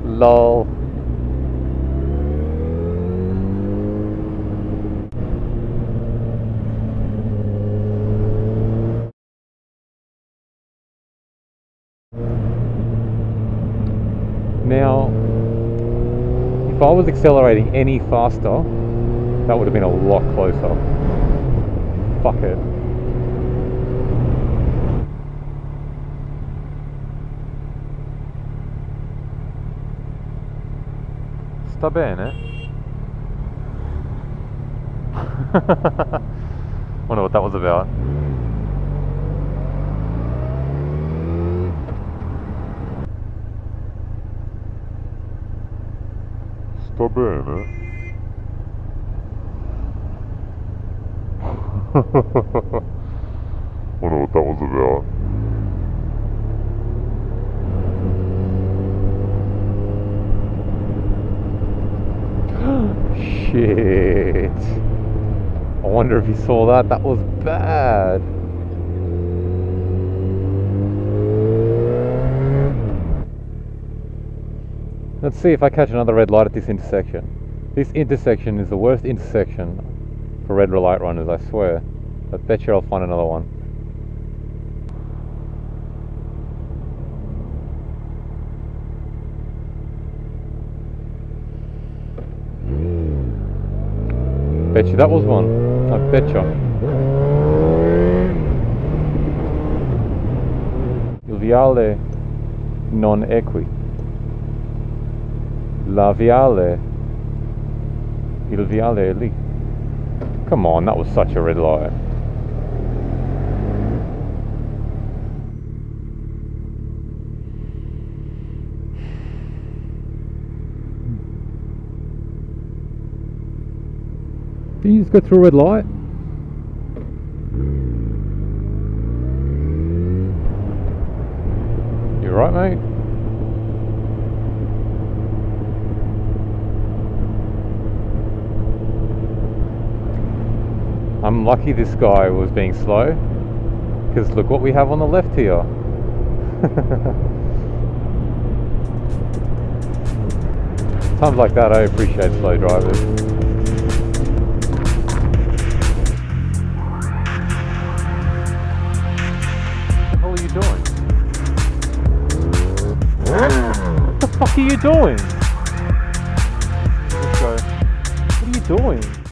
Lol. Now, if I was accelerating any faster, that would have been a lot closer. Fuck it. Sta bene? Wonder what that was about. Sta bene? Wonder what that was about. Shit. I wonder if you saw that. That was bad. Let's see if I catch another red light at this intersection. This intersection is the worst intersection for red light runners, I swear. I bet you I'll find another one. Bet you that was one. I bet you. Il viale non è qui. La viale. Il viale è lì. Come on, that was such a red light. Did you just go through a red light? You right, mate? I'm lucky this guy was being slow, because look what we have on the left here. Times like that I appreciate slow drivers. What the fuck are you doing?